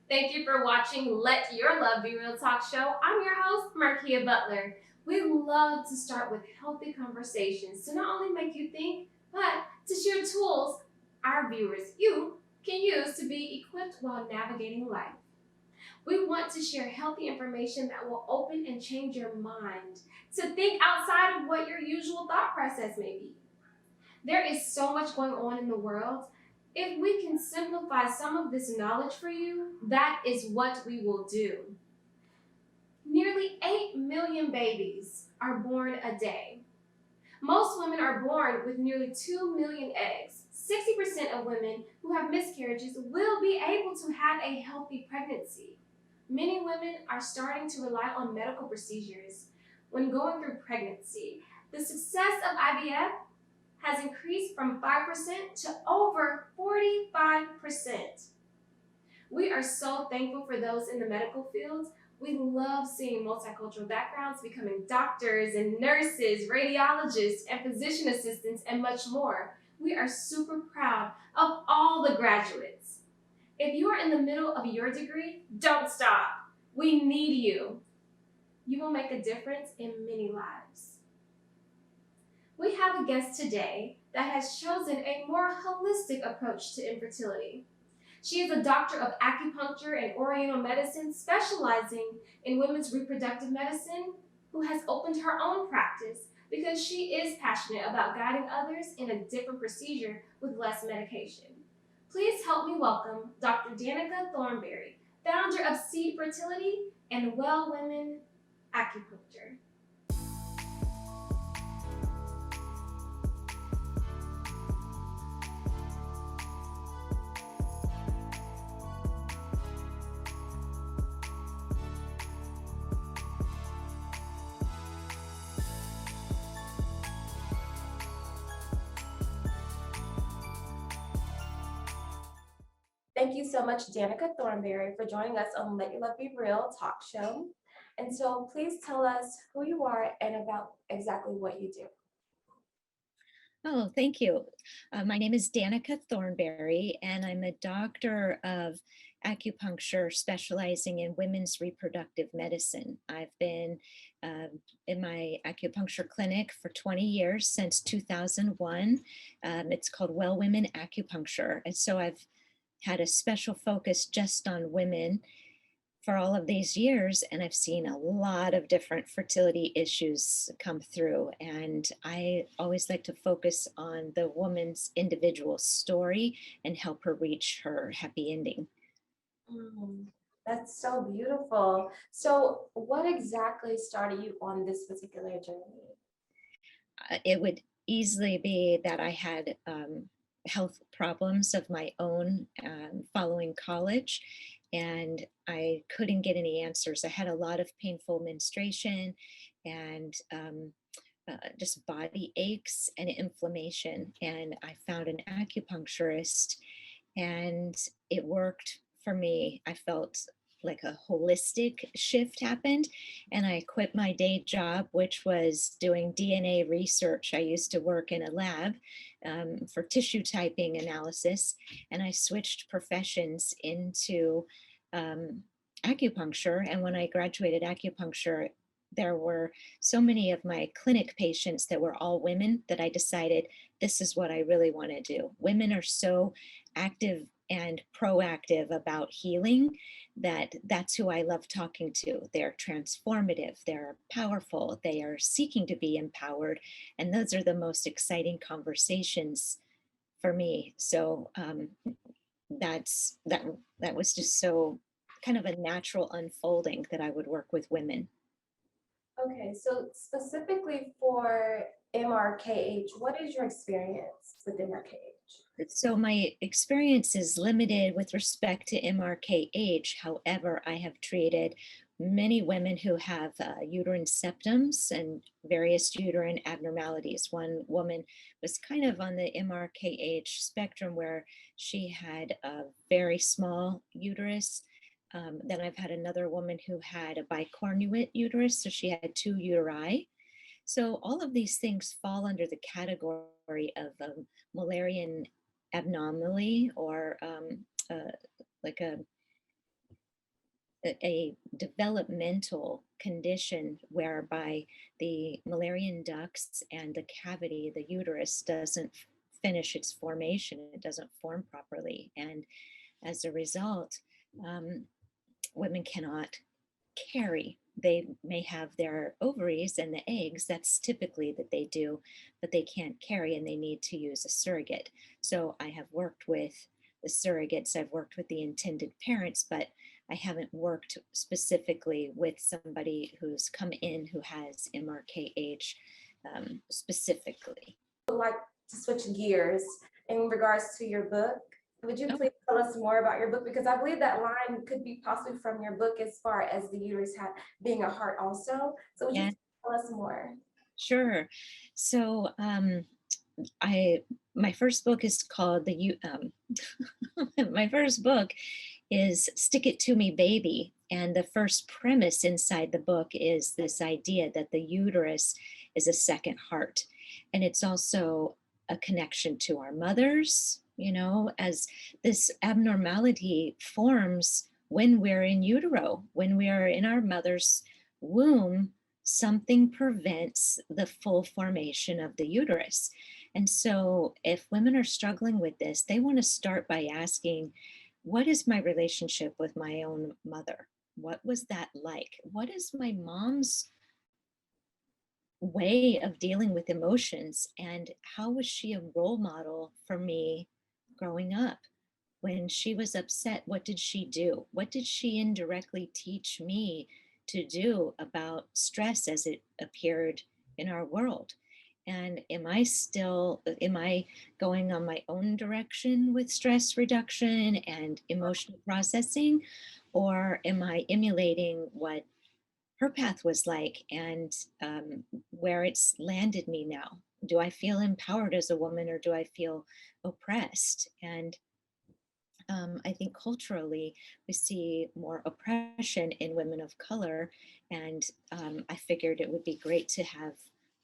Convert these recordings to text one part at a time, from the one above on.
Thank you for watching Let Your Love Be Real Talk Show. I'm your host, Markia Butler. We love to start with healthy conversations to not only make you think, but to share tools our viewers, you, can use to be equipped while navigating life. We want to share healthy information that will open and change your mind to think outside of what your usual thought process may be. There is so much going on in the world. If we can simplify some of this knowledge for you, that is what we will do. Nearly 8 million babies are born a day. Most women are born with nearly 2 million eggs. 60% of women who have miscarriages will be able to have a healthy pregnancy. Many women are starting to rely on medical procedures when going through pregnancy. The success of IVF has increased from 5% to over 45%. We are so thankful for those in the medical field. We love seeing multicultural backgrounds becoming doctors and nurses, radiologists, and physician assistants, and much more. We are super proud of all the graduates. If you are in the middle of your degree, don't stop. We need you. You will make a difference in many lives. We have a guest today that has chosen a more holistic approach to infertility. She is a doctor of acupuncture and oriental medicine, specializing in women's reproductive medicine, who has opened her own practice because she is passionate about guiding others in a different procedure with less medication. Please help me welcome Dr. Danica Thornberry, founder of Seed Fertility and Well Women Acupuncture. Thank you so much, Danica Thornberry, for joining us on Let Your Love Be Real talk show. And so please tell us who you are and about exactly what you do. Oh, thank you. My name is Danica Thornberry, and I'm a doctor of acupuncture specializing in women's reproductive medicine. I've been in my acupuncture clinic for 20 years, since 2001. It's called Well Women Acupuncture. And so I've had a special focus just on women for all of these years, and I've seen a lot of different fertility issues come through. And I always like to focus on the woman's individual story and help her reach her happy ending. Mm, that's so beautiful. So, what exactly started you on this particular journey? It would easily be that I had health problems of my own following college, and I couldn't get any answers. I had a lot of painful menstruation and just body aches and inflammation. And I found an acupuncturist, and it worked for me. I felt like a holistic shift happened, and I quit my day job, which was doing DNA research. I used to work in a lab for tissue typing analysis, and I switched professions into um, acupuncture. And when I graduated acupuncture, there were so many of my clinic patients that were all women that I decided this is what I really want to do. Women are so active and proactive about healing that's who I love talking to. They're transformative, they're powerful, they are seeking to be empowered, and those are the most exciting conversations for me. So that was just so kind of a natural unfolding that I would work with women. Okay, so specifically for MRKH, what is your experience with MRKH? So my experience is limited with respect to MRKH. However, I have treated many women who have uterine septums and various uterine abnormalities. One woman was kind of on the MRKH spectrum where she had a very small uterus. Then I've had another woman who had a bicornuate uterus, so she had two uteri. So all of these things fall under the category of Mullerian anomaly, or like a a developmental condition whereby the Mullerian ducts and the cavity, the uterus, doesn't finish its formation. It doesn't form properly. And as a result, um, women cannot carry. They may have their ovaries and the eggs, that's typically that they do, but they can't carry and they need to use a surrogate. So I have worked with the surrogates, I've worked with the intended parents, but I haven't worked specifically with somebody who's come in who has MRKH specifically. Like to switch gears in regards to your book. Would you Oh, please tell us more about your book? Because I believe that line could be possibly from your book as far as the uterus being a heart also. So would you yeah, tell us more? sure. So I my first book is called my first book is Stick It To Me Baby. And the first premise inside the book is this idea that the uterus is a second heart. And it's also a connection to our mothers, as this abnormality forms when we're in utero, when we are in our mother's womb, something prevents the full formation of the uterus. And so, if women are struggling with this, they want to start by asking, what is my relationship with my own mother? What was that like? What is my mom's way of dealing with emotions? And how was she a role model for me growing up? When she was upset, what did she do? What did she indirectly teach me to do about stress as it appeared in our world? And am I going on my own direction with stress reduction and emotional processing? Or am I emulating what her path was like and where it's landed me now? Do I feel empowered as a woman or do I feel oppressed? And I think culturally we see more oppression in women of color, and I figured it would be great to have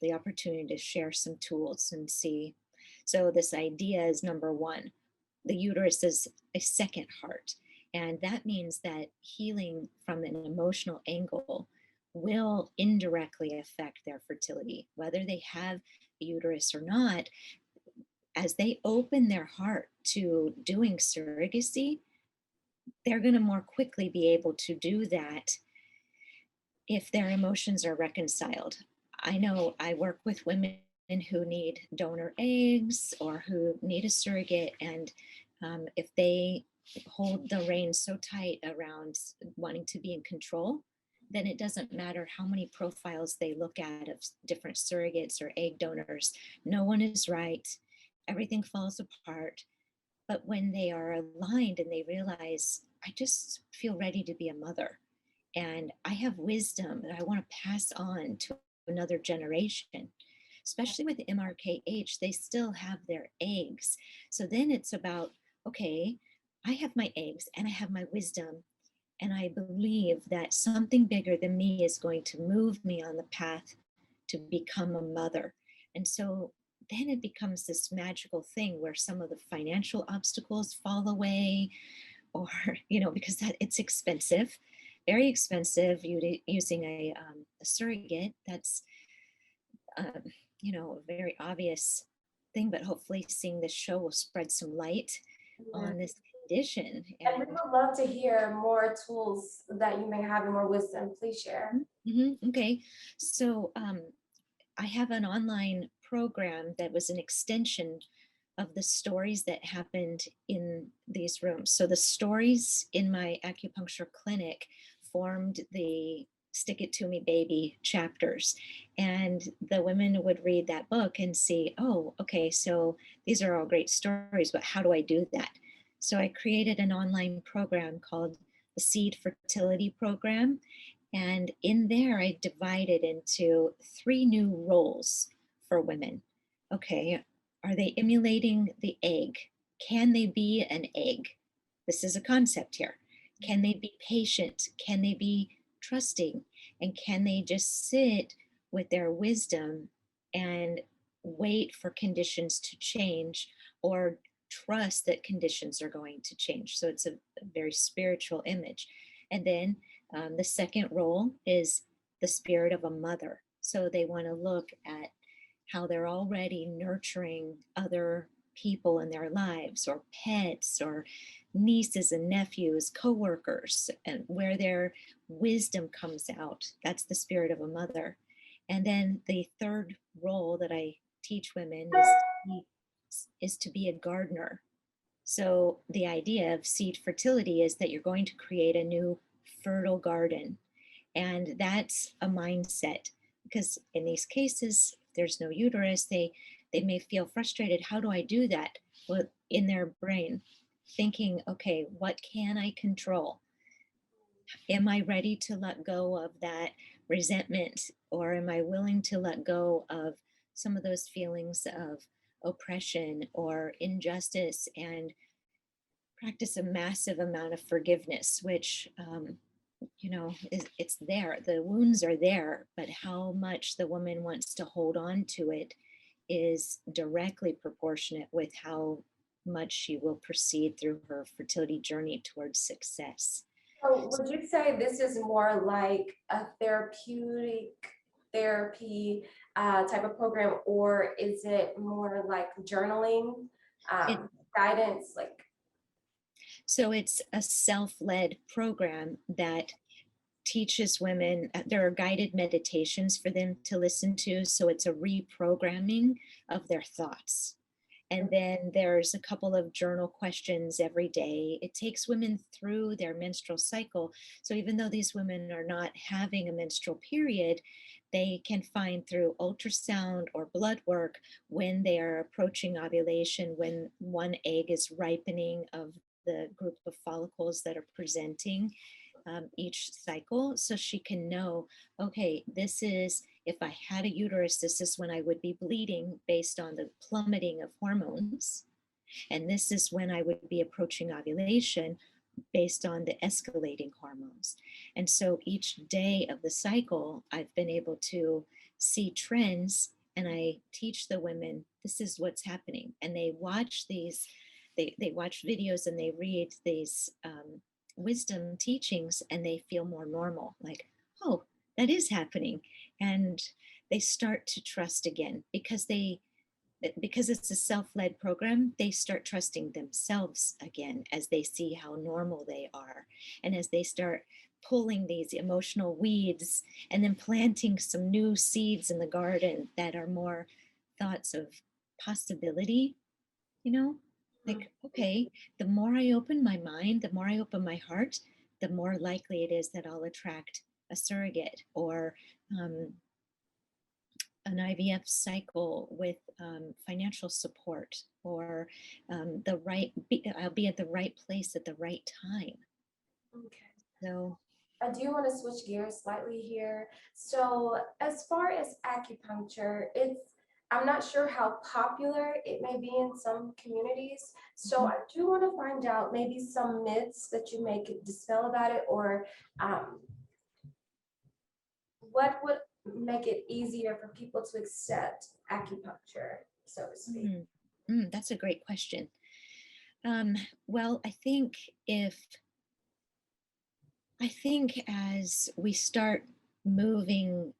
the opportunity to share some tools and see. So this idea is number one, the uterus is a second heart, and that means that healing from an emotional angle will indirectly affect their fertility, whether they have a uterus or not. As they open their heart to doing surrogacy, they're going to more quickly be able to do that if their emotions are reconciled. I know I work with women who need donor eggs or who need a surrogate, and if they hold the reins so tight around wanting to be in control, then it doesn't matter how many profiles they look at of different surrogates or egg donors. No one is right. Everything falls apart. But when they are aligned and they realize, I just feel ready to be a mother and I have wisdom that I want to pass on to another generation, especially with MRKH, they still have their eggs. So then it's about, okay, I have my eggs and I have my wisdom. And I believe that something bigger than me is going to move me on the path to become a mother. And so then it becomes this magical thing where some of the financial obstacles fall away, or because that it's expensive, very expensive. Using a surrogate, that's um, a very obvious thing, but hopefully seeing this show will spread some light Yeah. on this condition. And we would love to hear more tools that you may have and more wisdom. Please share. Okay, so I have an online program that was an extension of the stories that happened in these rooms. So the stories in my acupuncture clinic formed the Stick It To Me Baby chapters. And the women would read that book and see, oh, okay, so these are all great stories, but how do I do that? So I created an online program called the Seed Fertility Program. And in there, I divided into 3 new roles for women. Okay, are they emulating the egg? Can they be an egg? This is a concept here. Can they be patient? Can they be trusting? And can they just sit with their wisdom and wait for conditions to change, or trust that conditions are going to change? So it's a very spiritual image. And then The second role is the spirit of a mother. So they want to look at how they're already nurturing other people in their lives, or pets, or nieces and nephews, coworkers, and where their wisdom comes out. That's the spirit of a mother. And then the third role that I teach women is to be a gardener. So the idea of seed fertility is that you're going to create a new fertile garden. And that's a mindset, because in these cases, if there's no uterus, they may feel frustrated. How do I do that? Well, in their brain, thinking, okay, what can I control? Am I ready to let go of that resentment? Or am I willing to let go of some of those feelings of oppression or injustice, and practice a massive amount of forgiveness, which, it's there. The wounds are there, but how much the woman wants to hold on to it is directly proportionate with how much she will proceed through her fertility journey towards success. So would you say this is more like a therapeutic therapy type of program, or is it more like journaling, It, guidance? Like, so it's a self-led program that teaches women, there are guided meditations for them to listen to. So it's a reprogramming of their thoughts. And then there's a couple of journal questions every day. It takes women through their menstrual cycle. So even though these women are not having a menstrual period, they can find through ultrasound or blood work when they are approaching ovulation, when one egg is ripening of the group of follicles that are presenting each cycle, so she can know, okay, this is, if I had a uterus, this is when I would be bleeding based on the plummeting of hormones. And this is when I would be approaching ovulation based on the escalating hormones. And so each day of the cycle, I've been able to see trends, and I teach the women, this is what's happening. And they watch these, they watch videos and they read these wisdom teachings, and they feel more normal, like, oh, that is happening. And they start to trust again, because it's a self-led program. They start trusting themselves again as they see how normal they are, and as they start pulling these emotional weeds and then planting some new seeds in the garden that are more thoughts of possibility, you know, like, okay, the more I open my mind, the more I open my heart, the more likely it is that I'll attract a surrogate, or an IVF cycle with financial support, or I'll be at the right place at the right time. okay. So, I do want to switch gears slightly here. So as far as acupuncture, I'm not sure how popular it may be in some communities. So I do want to find out maybe some myths that you may could dispel about it, or what would make it easier for people to accept acupuncture, so to speak. that's a great question. Well, I think as we start moving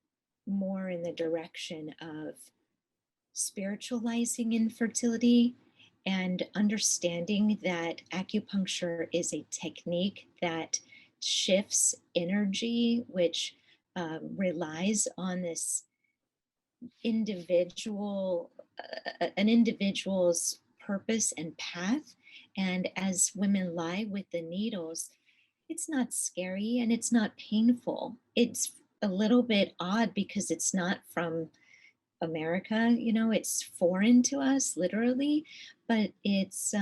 more in the direction of spiritualizing infertility, and understanding that acupuncture is a technique that shifts energy, which relies on this an individual's purpose and path. And as women lie with the needles, it's not scary and it's not painful. It's a little bit odd because it's not from America, it's foreign to us, literally, but it's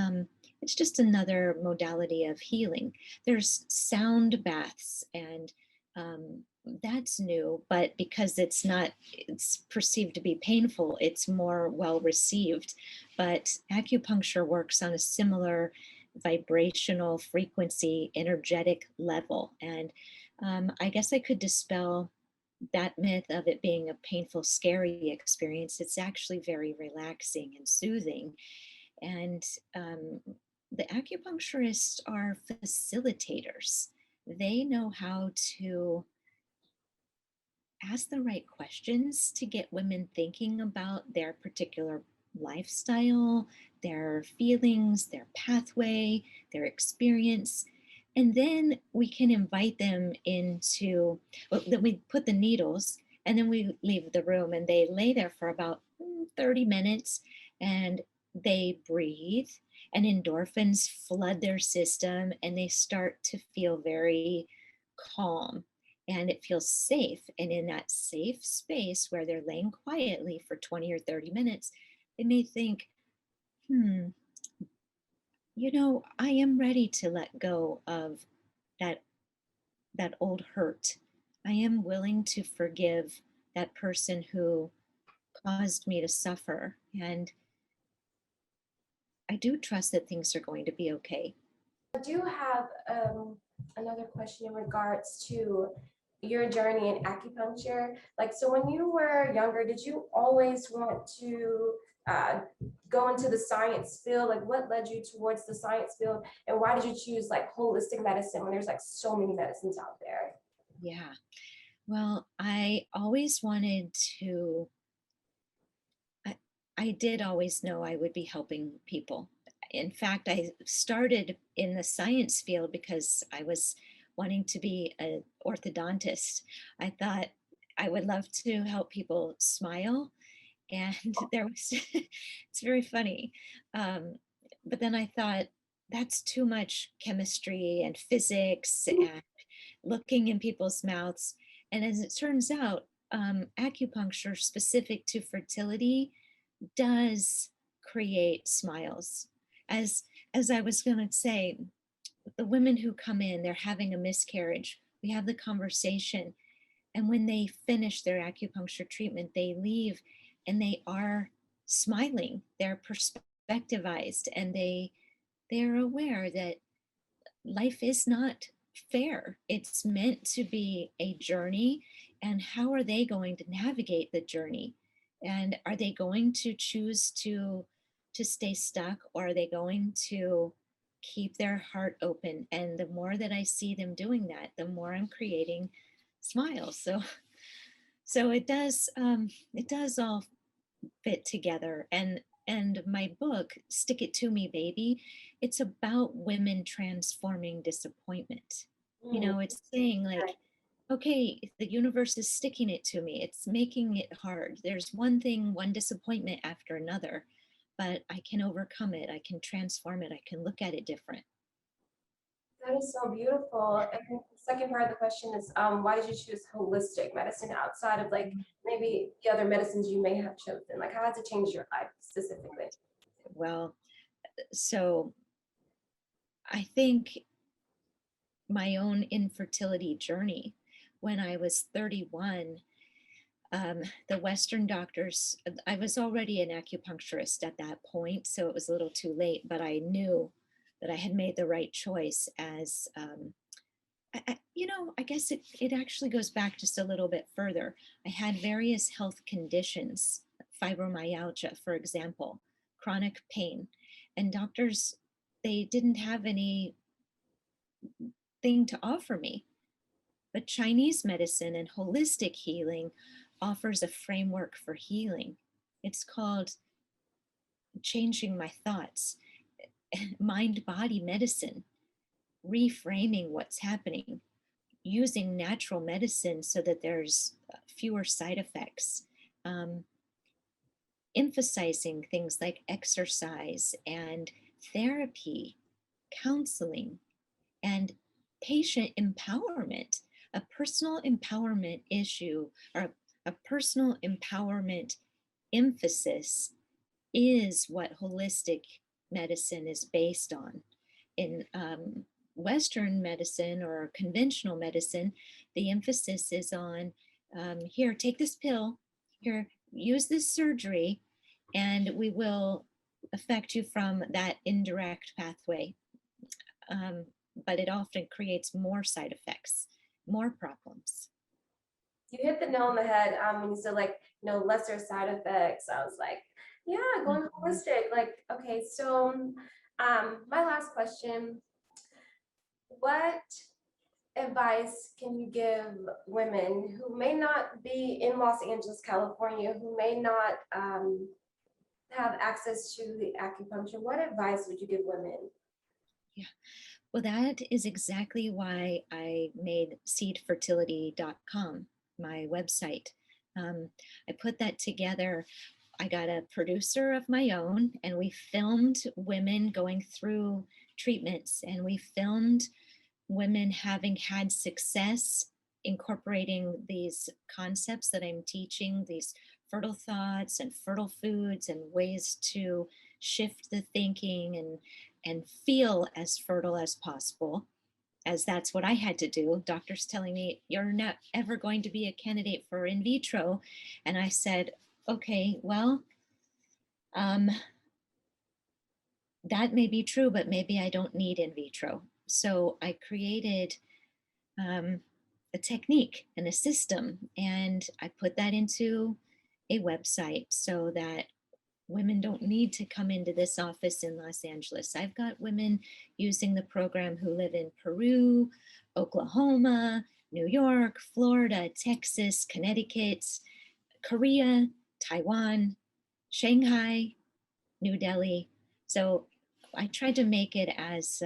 just another modality of healing. There's sound baths, and that's new, but because it's perceived to be painful, it's more well received. But acupuncture works on a similar vibrational frequency, energetic level, and I guess I could dispel that myth of it being a painful, scary experience. It's actually very relaxing and soothing. And the acupuncturists are facilitators. they know how to ask the right questions to get women thinking about their particular lifestyle, their feelings, their pathway, their experience. And then we can invite them into, well, then we put the needles and then we leave the room and they lay there for about 30 minutes and they breathe and endorphins flood their system and they start to feel very calm and it feels safe. And in that safe space where they're laying quietly for 20 or 30 minutes, they may think, hmm, I am ready to let go of that that old hurt. I am willing to forgive that person who caused me to suffer. And I do trust that things are going to be okay. I do have another question in regards to your journey in acupuncture. Like, so when you were younger, did you always want to uh, go into the science field? Like, what led you towards the science field, and why did you choose like holistic medicine when there's like so many medicines out there? Yeah. Well, I always wanted to, I, I did always know I would be helping people. In fact, I started in the science field because I was wanting to be an orthodontist. I thought I would love to help people smile. And there was, it's very funny. Um, but then I thought, that's too much chemistry and physics and looking in people's mouths. And as it turns out, acupuncture specific to fertility does create smiles. As as I was going to say, the women who come in, they're having a miscarriage. We have the conversation, and when they finish their acupuncture treatment, they leave and they are smiling. They're perspectivized, and they're aware that life is not fair. It's meant to be a journey. And how are they going to navigate the journey? And are they going to choose to stay stuck, or are they going to keep their heart open? And the more that I see them doing that, the more I'm creating smiles. So it does all fit together. And my book, Stick It To Me Baby, it's about women transforming disappointment. Mm, It's saying like, okay, if the universe is sticking it to me, it's making it hard. There's one thing, one disappointment after another, but I can overcome it, I can transform it, I can look at it different. that is so beautiful. And the second part of the question is, why did you choose holistic medicine outside of like maybe the other medicines you may have chosen? Like, how has it changed your life specifically? Well, so I think my own infertility journey, when I was 31, the Western doctors, I was already an acupuncturist at that point, so it was a little too late, but I knew that I had made the right choice as, I guess it actually goes back just a little bit further. I had various health conditions, fibromyalgia, for example, chronic pain, and doctors, they didn't have anything to offer me. But Chinese medicine and holistic healing offers a framework for healing. It's called changing my thoughts, mind body medicine, reframing what's happening, using natural medicine so that there's fewer side effects, um, emphasizing things like exercise and therapy, counseling, and patient empowerment. A personal empowerment issue, or a personal empowerment emphasis, is what holistic medicine is based on. In Western medicine or conventional medicine, the emphasis is on, here, take this pill, here, use this surgery, and we will affect you from that indirect pathway. Um, but it often creates more side effects, more problems. You hit the nail on the head when you said like, lesser side effects. I was like, yeah, going Mhm. holistic. Like, okay, so my last question, what advice can you give women who may not be in Los Angeles, California, who may not have access to the acupuncture? What advice would you give women? Yeah. Well, that is exactly why I made seedfertility.com, my website. I put that together. I got a producer of my own, and we filmed women going through treatments, and we filmed women having had success incorporating these concepts that I'm teaching, these fertile thoughts and fertile foods and ways to shift the thinking and feel as fertile as possible, as that's what I had to do. Doctors telling me you're not ever going to be a candidate for in vitro. And I said, okay, well, um, that may be true, but maybe I don't need in vitro. So I created um, a technique and a system, and I put that into a website so that women don't need to come into this office in Los Angeles. I've got women using the program who live in Peru, Oklahoma, New York, Florida, Texas, Connecticut, Korea, Taiwan, Shanghai, New Delhi. So I tried to make it as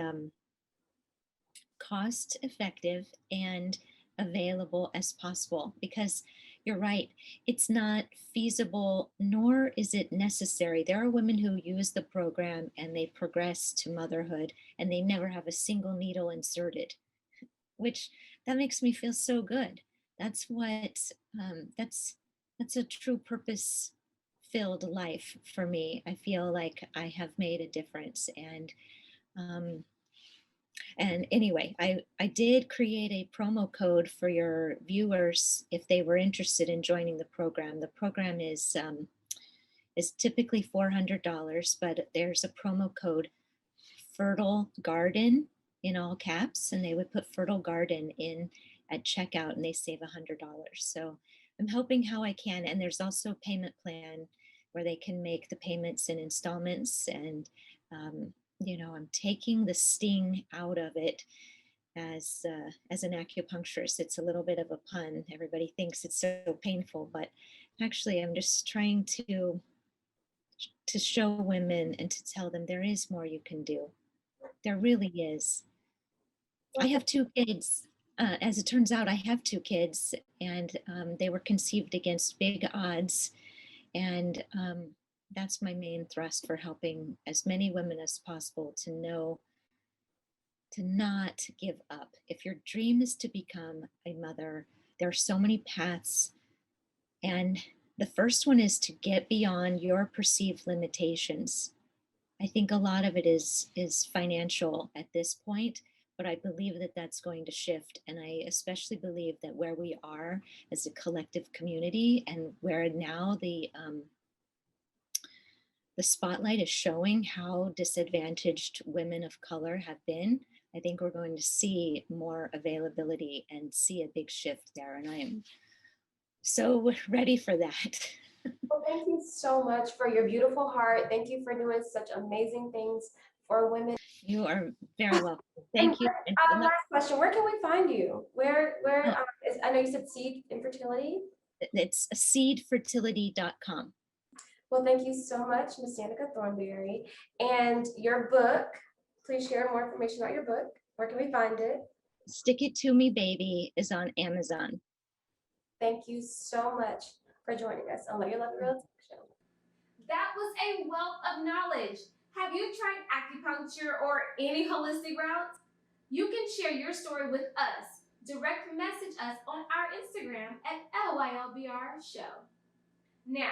cost effective and available as possible, because you're right, it's not feasible nor is it necessary. There are women who use the program and they progress to motherhood and they never have a single needle inserted, which that makes me feel so good. That's what that's a true purpose filled life for me. I feel like I have made a difference. Um, and anyway, I did create a promo code for your viewers if they were interested in joining the program. The program is typically $400, but there's a promo code Fertile Garden in all caps, and they would put Fertile Garden in at checkout and they save $100. So I'm helping how I can. And there's also a payment plan where they can make the payments in installments. And I'm taking the sting out of it as an acupuncturist. It's a little bit of a pun. Everybody thinks it's so painful, but actually, I'm just trying to show women and to tell them there is more you can do. There really is. I have two kids. As it turns out, I have two kids, and they were conceived against big odds. And that's my main thrust for helping as many women as possible to know to not give up. If your dream is to become a mother, there are so many paths. And the first one is to get beyond your perceived limitations. I think a lot of it is financial at this point, but I believe that that's going to shift. And I especially believe that where we are as a collective community and where now the spotlight is showing how disadvantaged women of color have been, I think we're going to see more availability and see a big shift there. And I am so ready for that. Well, thank you so much for your beautiful heart. Thank you for doing such amazing things for women. You are very welcome. Thank you. And good luck. Last question: where can we find you? I know you said Seed Infertility. It's seedfertility.com. Well, thank you so much, Ms. Danica Thornberry. And your book, please share more information about your book. Where can we find it? Stick It To Me Baby is on Amazon. Thank you so much for joining us on Let Your Love Be Real Talk Show. That was a wealth of knowledge. Have you tried acupuncture or any holistic route? You can share your story with us. Direct message us on our Instagram at LYLBR Show. Now,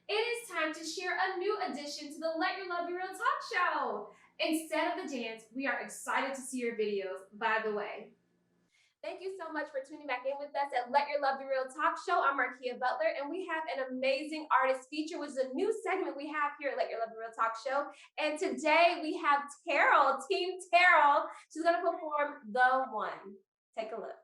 it is time to share a new addition to the Let Your Love Be Real Talk Show. Instead of the dance, we are excited to see your videos, by the way. Thank you so much for tuning back in with us at Let Your Love Be Real Talk Show. I'm Markia Butler, and we have an amazing artist feature, which is a new segment we have here at Let Your Love Be Real Talk Show. And today we have Terrell, Team Terrell. She's going to perform The One. Take a look.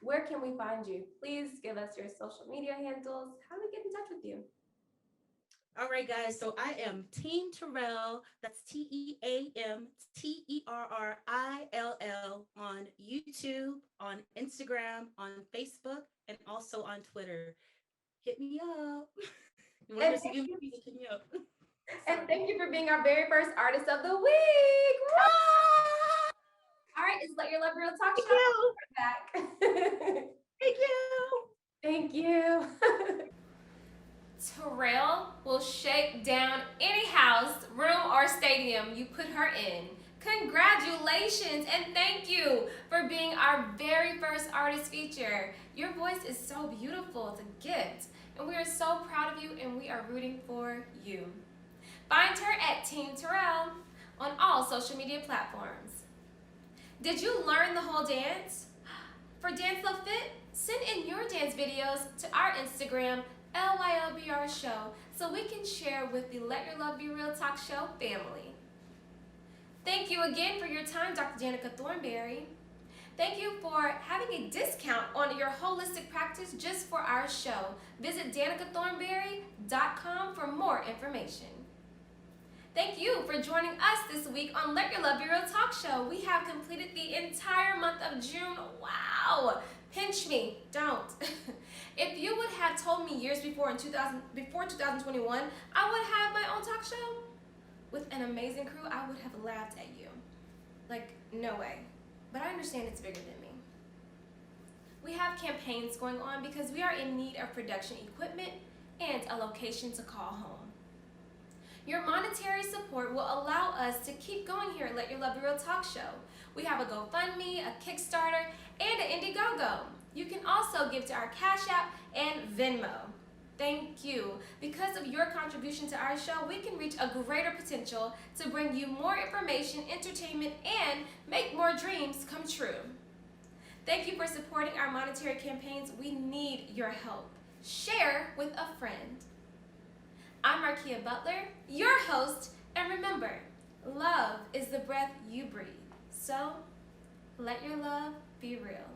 where can we find you? Please give us your social media handles. How do we get in touch with you? All right, guys. So I am Team Terrell. That's TeamTerrill on YouTube, on Instagram, on Facebook, and also on Twitter. Hit me up. You want And to see thank you, MVPs? Hit me up. and Sorry. thank you for being our very first artist of the week. Ah, All right, it's Let Your Love Real Talk thank Show. you. We're back. Thank you. Thank you. Terrell will shake down any house, room, or stadium you put her in. Congratulations and thank you for being our very first artist feature. Your voice is so beautiful, it's a gift, and we are so proud of you and we are rooting for you. Find her at Team Terrell on all social media platforms. Did you learn the whole dance? For Dance Love Fit, send in your dance videos to our Instagram, LYLBR Show, so we can share with the Let Your Love Be Real Talk Show family. Thank you again for your time, Dr. Danica Thornberry. Thank you for having a discount on your holistic practice just for our show. Visit danicathornberry.com for more information. Thank you for joining us this week on Let Your Love Be Real Talk Show. We have completed the entire month of June. Wow! Pinch me, don't. If you would have told me years before before 2021, I would have my own talk show with an amazing crew, I would have laughed at you. Like, no way. But I understand it's bigger than me. We have campaigns going on because we are in need of production equipment and a location to call home. Your monetary support will allow us to keep going here at Let Your Love Be Real Talk Show. We have a GoFundMe, a Kickstarter, and an Indiegogo. You can also give to our Cash App and Venmo. Thank you. Because of your contribution to our show, we can reach a greater potential to bring you more information, entertainment, and make more dreams come true. Thank you for supporting our monetary campaigns. We need your help. Share with a friend. I'm Markia Butler, your host, and remember, love is the breath you breathe. So, let your love be real.